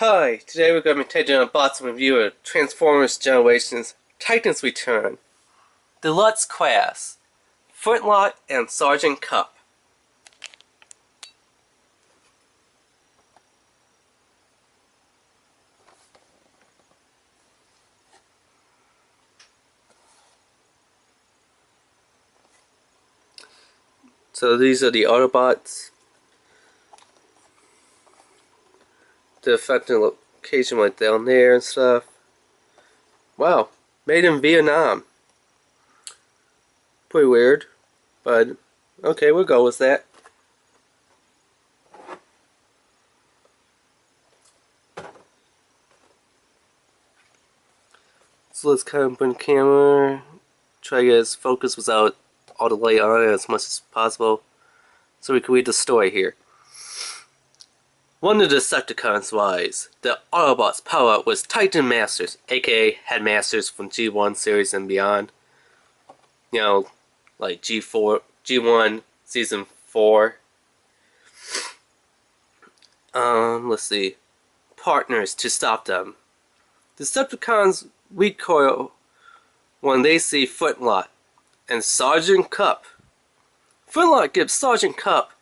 Hi, today we're going to be taking a box review of Transformers Generations Titans Return, Deluxe Class, Flintlock, and Sergeant Kup. So these are the Autobots. The affected location right down there and stuff. Wow, made in Vietnam. Pretty weird, but okay, we'll go with that. So let's kind of bring the camera, try to get its focus without all the light on it as much as possible, so we can read the story here. One of the Decepticons' rise. The Autobots' power-up was Titan Masters, aka Headmasters from G1 series and beyond. You know, like G4, G1 Season 4. Let's see. Partners to stop them. Decepticons recoil when they see Flintlock and Sergeant Kup. Flintlock gives Sergeant Kup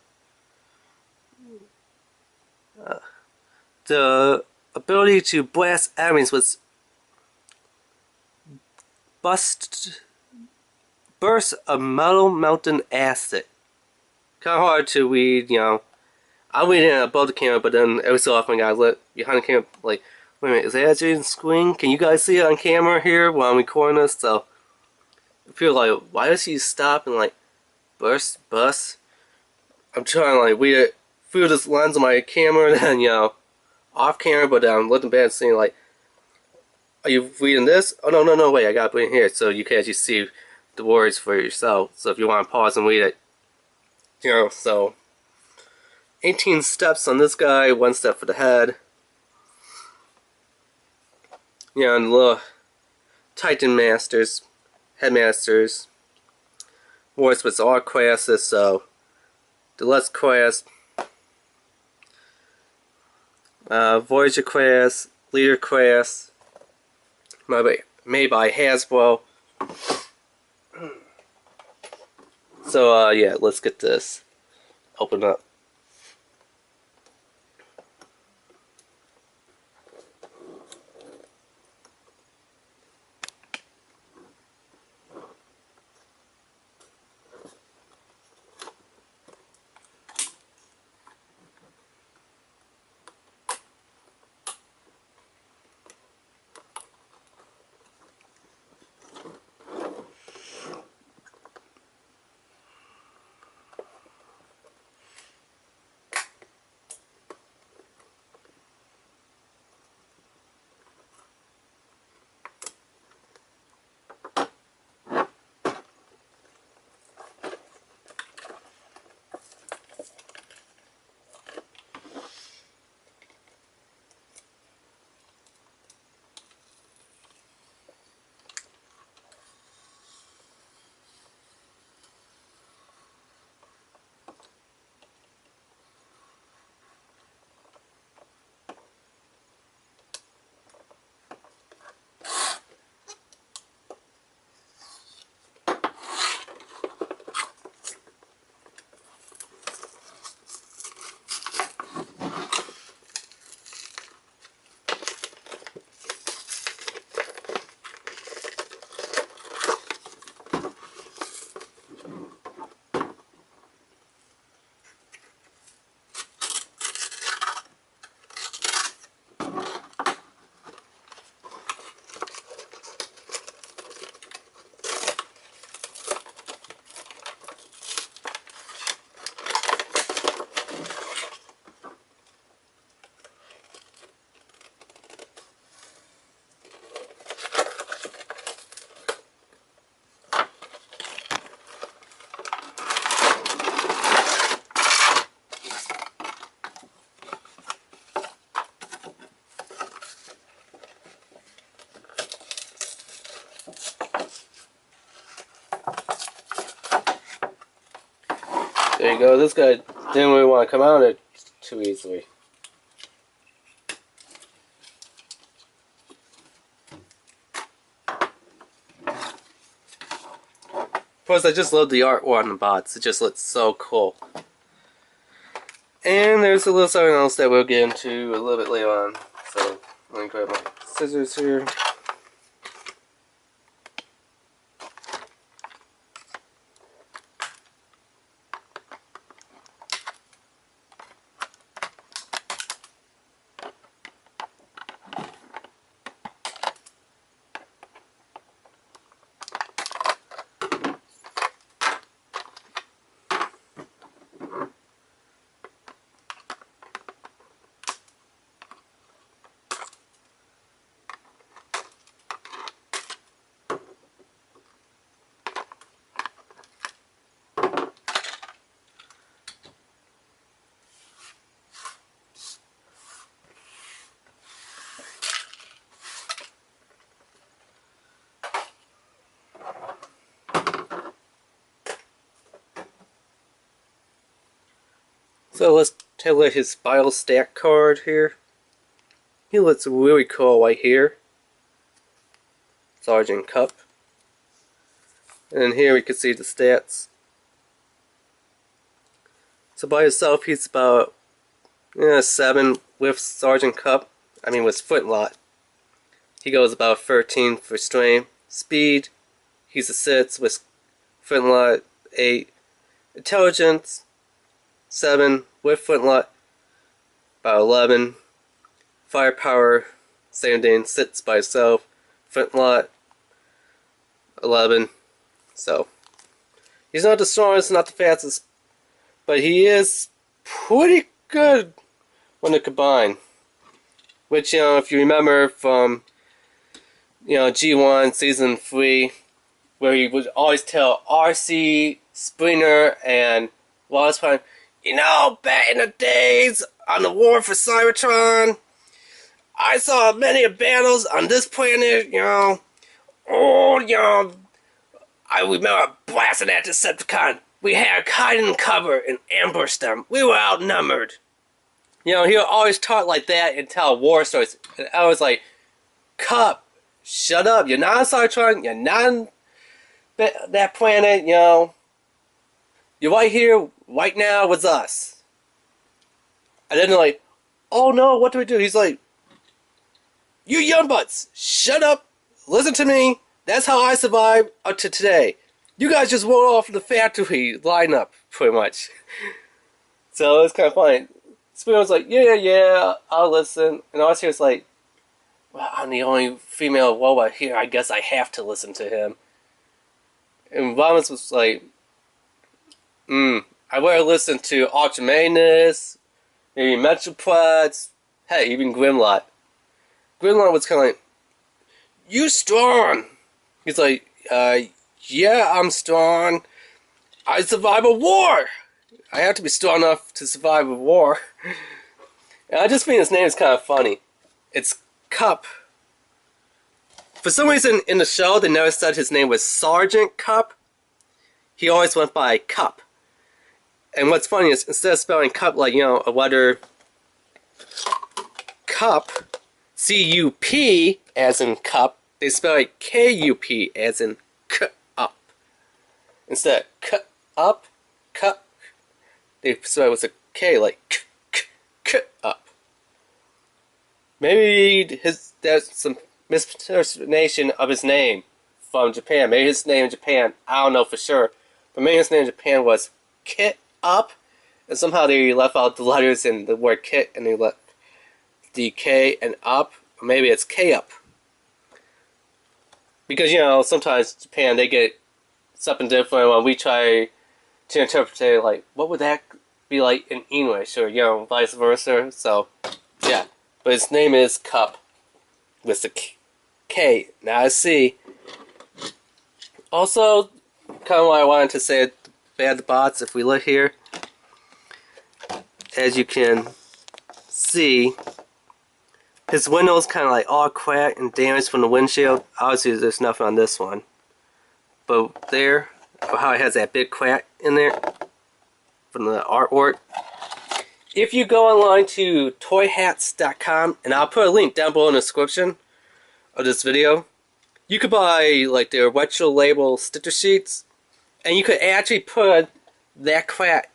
the ability to blast enemies with bursts of metal melting acid. Kind of hard to read, you know. I'm reading it above the camera, but then every so often I gotta look behind the camera, like, wait a minute, is that actually on screen? Can you guys see it on camera here while I'm recording this? So, I feel like, why does he stop and, like, bust? I'm trying to, like, read it through this lens of my camera, and then, you know, off camera, but I'm looking back and seeing, like, are you reading this? Oh, no, wait, I gotta put it in here so you can actually see the words for yourself. So if you want to pause and read it, you know, so 18 steps on this guy, 1 step for the head. You know, and the little Titan Masters, Headmasters, works with all classes, so Deluxe Class, Voyager Class, Leader Class, made by HASBRO. So, yeah, let's get this open up. There you go. This guy didn't really want to come out of it too easily. Plus, I just love the artwork on the bots. It just looks so cool. And there's a little something else that we'll get into a little bit later on. So, let me grab my scissors here. So let's take a look at his bio stat card here. He looks really cool right here. Sergeant Kup. And then here we can see the stats. So by himself he's about 7 with Sergeant Kup. I mean with Flintlock. He goes about 13 for strength. Speed, he's a 6 with Flintlock. 8. Intelligence, 7 with Flintlock, about 11. Firepower, same thing, 6 by itself. Flintlock, 11. So, he's not the strongest, not the fastest, but he is pretty good when they combine. Which, if you remember from, G1 Season 3, where he would always tell RC, Springer, and Wallace Prime, back in the days on the war for Cybertron, I saw many battles on this planet, I remember blasting that Decepticon. We had hide and cover and ambush them. We were outnumbered. He'll always talk like that and tell war stories. And I was like, Kup, shut up. You're not on Cybertron. You're not on that planet, You're right here, right now with us. And then they're like, oh no, what do we do? He's like, you young butts, shut up, listen to me. That's how I survived up to today. You guys just rolled off the factory lineup, pretty much. So it's kind of funny. Spooner was like, yeah, I'll listen. And I was here, it's like, well, I'm the only female robot here. I guess I have to listen to him. And Ramos was like, I would have listened to Ultramanus, maybe Metroplex, hey, even Grimlock. Grimlock was kind of like, you strong. He's like, yeah, I'm strong. I survived a war. I have to be strong enough to survive a war. And I just think his name is kind of funny. It's Kup. For some reason in the show, they never said his name was Sergeant Kup. He always went by Kup. And what's funny is, instead of spelling Kup like, a letter Kup, C-U-P, as in Kup, they spell it K-U-P, as in K-up. Instead of K-up, Kup, they spell it with a K, like K-up. Maybe there's some mispronunciation of his name from Japan. Maybe his name in Japan, I don't know for sure, but maybe his name in Japan was Kit Up, and somehow they left out the letters in the word kit and they left the K and up, or maybe it's K up. Because, sometimes Japan, they get something different when we try to interpret it, like, what would that be like in English, or, vice versa. So, yeah. But his name is Kup, with the K, not a C. Also, kind of what I wanted to say about the bots, if we look here, as you can see, his window's kind of like all cracked and damaged from the windshield. Obviously, there's nothing on this one. But there, for how it has that big crack in there from the artwork. If you go online to toyhats.com, and I'll put a link down below in the description of this video, you could buy like their retro label sticker sheets, And you could actually put that crack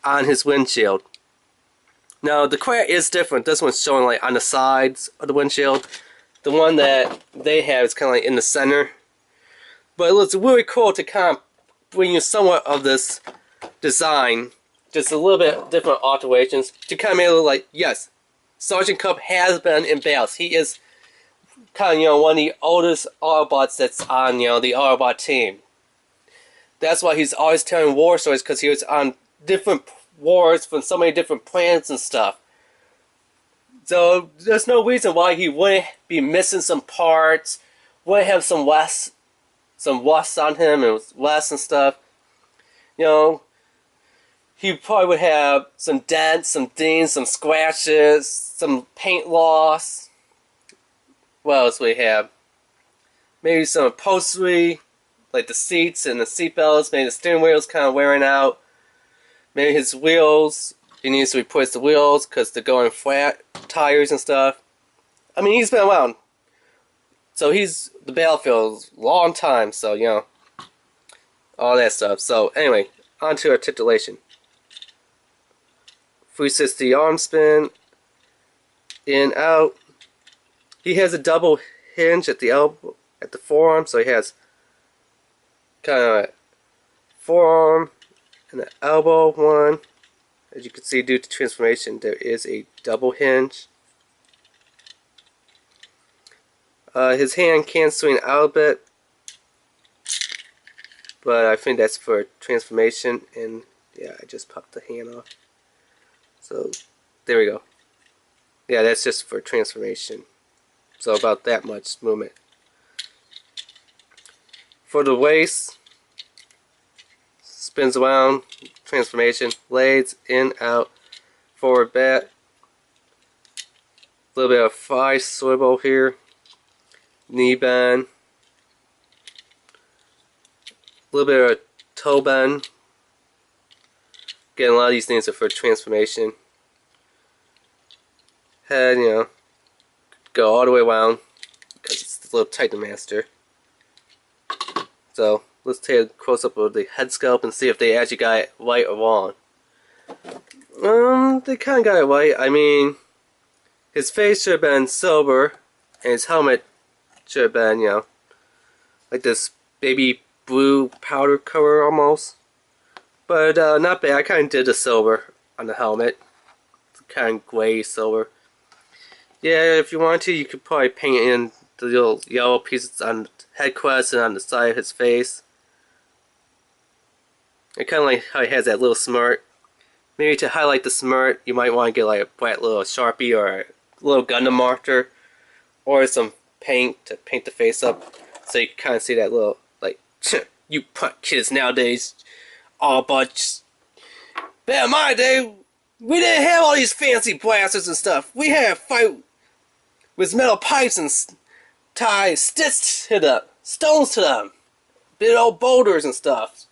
on his windshield. Now the crack is different. This one's showing like on the sides of the windshield. The one that they have is kind of like in the center. But it looks really cool to kind of bring you somewhat of this design, just a little bit different alterations to kind of make it look like, yes, Sergeant Kup has been in battles. He is kind of, one of the oldest Autobots that's on, the Autobot team. That's why he's always telling war stories, because he was on different wars from so many different planets and stuff. So there's no reason why he wouldn't be missing some parts, wouldn't have some rust on him and rust and stuff. He probably would have some dents, some dings, some scratches, some paint loss. What else we have? Maybe some upholstery, like the seats and the seatbelts. Maybe the steering wheel's kind of wearing out. Maybe his wheels, he needs to replace the wheels because they're going flat, tires and stuff. I mean, he's been around. So he's the battlefield a long time, so, all that stuff. So, anyway, on to articulation. 360 arm spin, in, out. He has a double hinge at the elbow, at the forearm, so he has kind of a forearm and the elbow one. As you can see, due to transformation, there is a double hinge. His hand can swing out a bit, but I think that's for transformation, and yeah, I just popped the hand off. So, there we go. Yeah, that's just for transformation. So about that much movement. For the waist, spins around, transformation, blades, in, out, forward, back. A little bit of thigh swivel here. Knee bend. A little bit of toe bend. Again, a lot of these things are for transformation. Head, go all the way around because it's a little tight to master. So let's take a close up of the head sculpt and see if they actually got it right or wrong. They kind of got it right. I mean, his face should have been silver, and his helmet should have been, like this baby blue powder color almost. But not bad. I kind of did the silver on the helmet. It's kind of gray silver. Yeah, if you want to, you could probably paint in the little yellow pieces on the head crest and on the side of his face. And kind of like how he has that little smirk. Maybe to highlight the smirk, you might want to get like a bright little Sharpie or a little Gundam marker. Or some paint to paint the face up. So you can kind of see that little, like, you punk kids nowadays. All but back in my day, we didn't have all these fancy blasters and stuff. We had a fight with metal pipes and tie sticks to them, stones to them, big old boulders and stuff.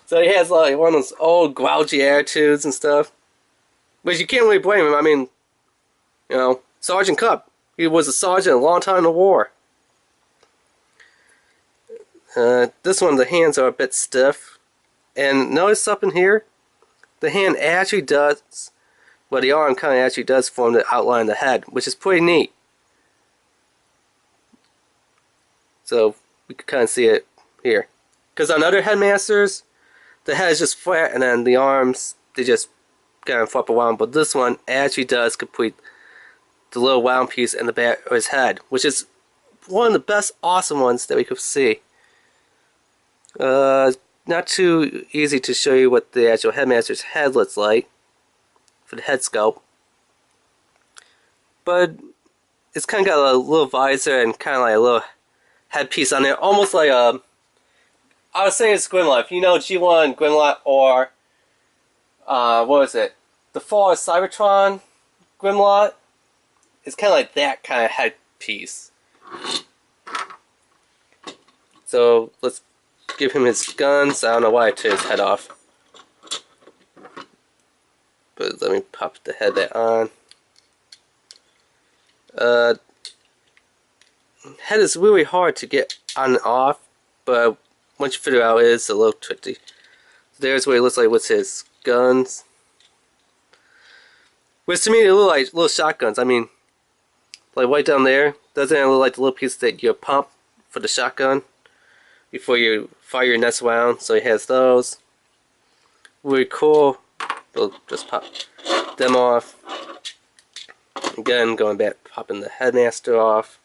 So he has like one of those old grouchy attitudes and stuff. Which you can't really blame him. I mean, Sergeant Kup, he was a sergeant a long time in the war. This one, the hands are a bit stiff. And notice up in here, the hand actually does, well, the arm kind of actually does form the outline of the head, which is pretty neat. So we can kind of see it here. Because on other headmasters, the head is just flat, and then the arms, they just kind of flop around. But this one actually does complete the little round piece in the back of his head, which is one of the best awesome ones that we could see. Not too easy to show you what the actual headmaster's head looks like for the head sculpt, but it's kind of got a little visor and kind of like a little headpiece on there, almost like a, I was saying it's Grimlock. If you know G1 Grimlock, or what was it, the Fall of Cybertron Grimlock, it's kind of like that kind of headpiece. So let's give him his guns. I don't know why I took his head off. But let me pop the head back on. Head is really hard to get on and off, but once you figure it out, it's a little tricky. There's what it looks like with his guns. Which to me, they look like little shotguns. I mean, like right down there, doesn't it look like the little piece that you pump for the shotgun before you fire your next round? So he has those. Really cool. We'll just pop them off. Again, going back, popping the headmaster off.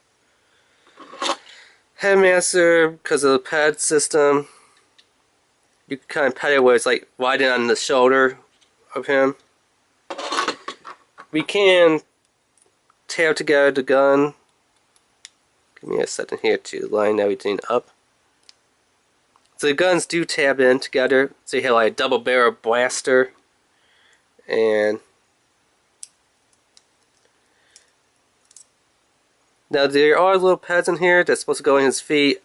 Headmaster, because of the pad system, you can kind of pet it where it's like riding on the shoulder of him. We can tear together the gun. Give me a second here to line everything up. So the guns do tab in together. So you have like a double barrel blaster. And now there are little pads in here that's supposed to go in his feet.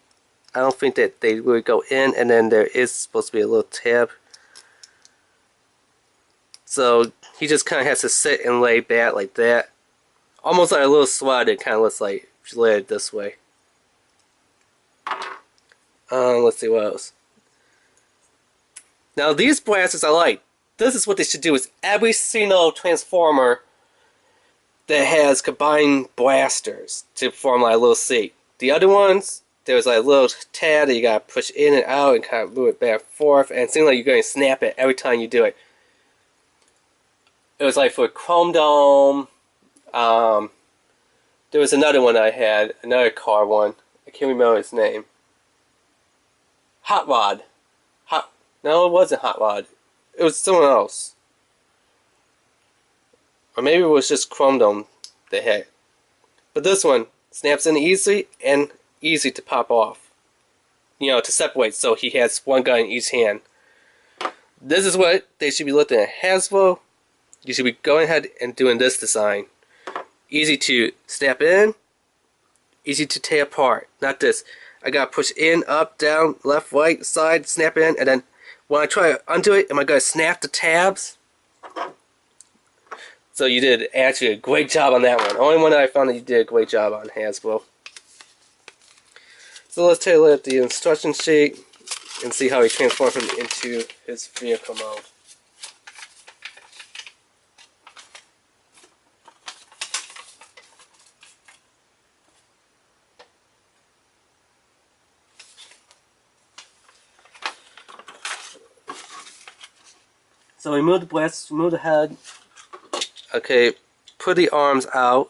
I don't think that they really go in, and then there is supposed to be a little tab. So he just kind of has to sit and lay back like that. Almost like a little slide. It kind of looks like if you lay it this way. Let's see what else. Now these blasters I like. This is what they should do, is every single Transformer that has combined blasters to form like a little seat. The other ones, there's like a little tab that you gotta push in and out and kind of move it back and forth, and it seems like you're going to snap it every time you do it. It was like for Chrome Dome. There was another one I had, another car one. I can't remember its name. Hot Rod. No, it wasn't Hot Rod. It was someone else. Or maybe it was just Chrome Dome they had. But this one snaps in easily and easy to pop off. You know, to separate, so he has one gun in each hand. This is what they should be looking at. HASBRO, you should be going ahead and doing this design. Easy to snap in, easy to tear apart. Not this. I gotta push in, up, down, left, right, side, snap in, and then when I try to undo it, am I gonna snap the tabs? So you did actually a great job on that one. Only one that I found that you did a great job on, HASBRO. So let's take a look at the instruction sheet and see how he transforms him into his vehicle mode. So remove the blast, remove the head. Okay, put the arms out,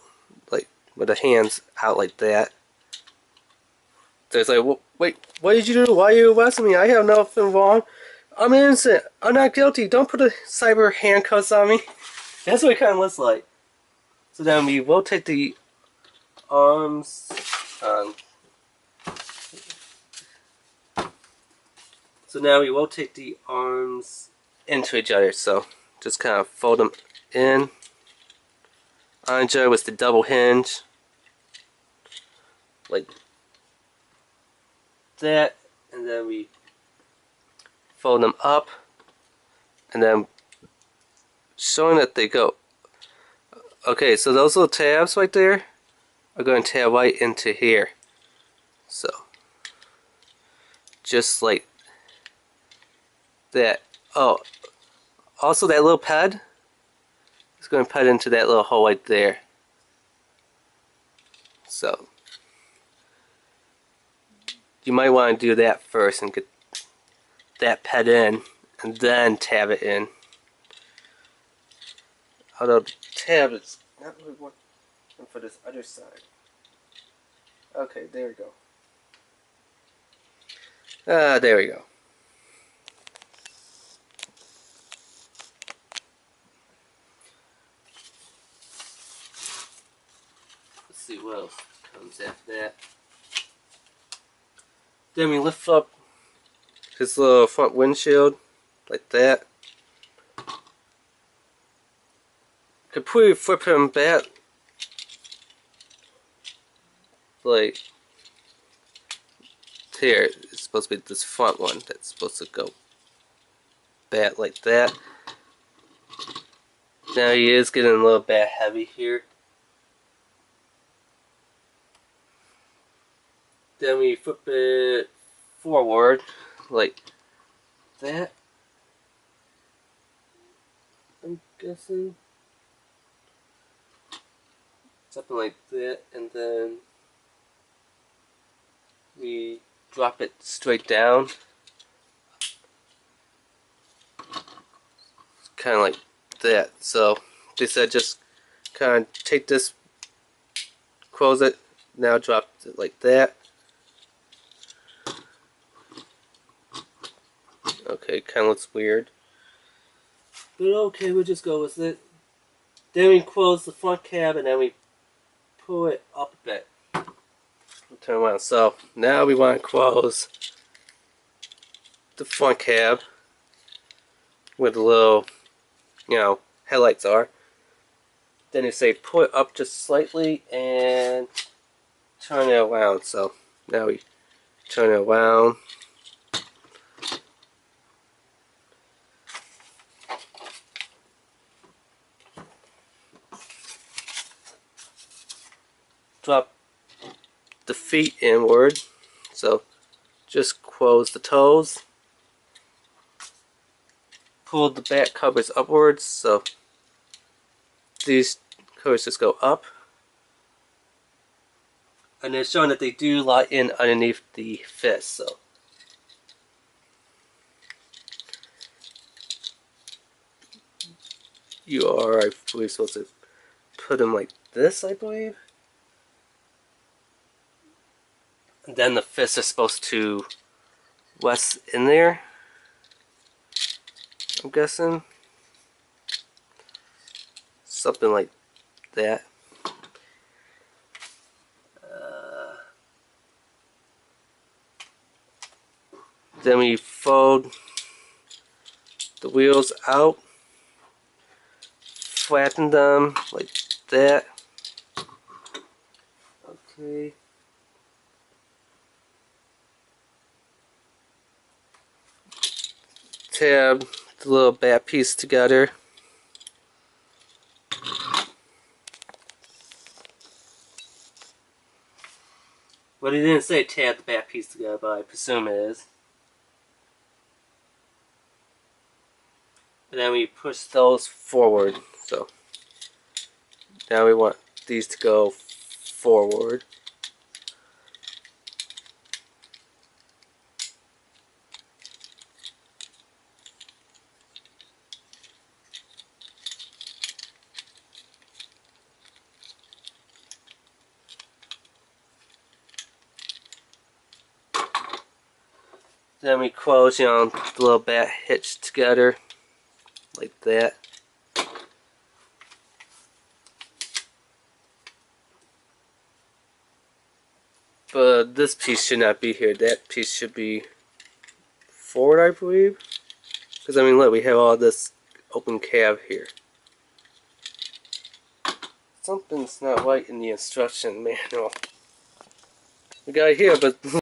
like with the hands out like that. So it's like, well, wait, what did you do? Why are you arresting me? I have nothing wrong. I'm innocent. I'm not guilty. Don't put the cyber handcuffs on me. That's what it kind of looks like. So then we rotate the arms. So now we rotate the arms into each other. So just kind of fold them in on each other with the double hinge, like that, and then we fold them up, and then showing that they go. Okay, so those little tabs right there are going to tab right into here. So just like that. Oh, also that little pad is going to put into that little hole right there. So you might want to do that first and get that pad in and then tab it in. Although the tab is not really working for this other side. Okay, there we go. There we go. Let's see what else comes after that. Then we lift up his little front windshield like that. Completely flip him back like here. It's supposed to be this front one that's supposed to go back like that. Now he is getting a little bit heavy here. Then we flip it forward like that. I'm guessing something like that, and then we drop it straight down, kind of like that. So they said just kind of take this, close it, now drop it like that. Okay, kind of looks weird, but okay, we'll just go with it. Then we close the front cab and then we pull it up a bit. We'll turn around. So now we want to close the front cab where the little, headlights are. Then you say pull it up just slightly and turn it around. So now we turn it around. Drop the feet inward. So just close the toes. Pull the back covers upwards. So these covers just go up. And they're showing that they do lie in underneath the fist. So you are, I believe, supposed to put them like this, I believe. And then the fists are supposed to rest in there, I'm guessing. Something like that. Then we fold the wheels out, flatten them like that. Okay. Tab the little back piece together. Well, he didn't say tab the back piece together, but I presume it is. And then we push those forward. So now we want these to go forward. Then we close, the little back hitch together, like that. But this piece should not be here. That piece should be forward, I believe. Because, look, we have all this open cab here. Something's not right in the instruction manual. We got it here, but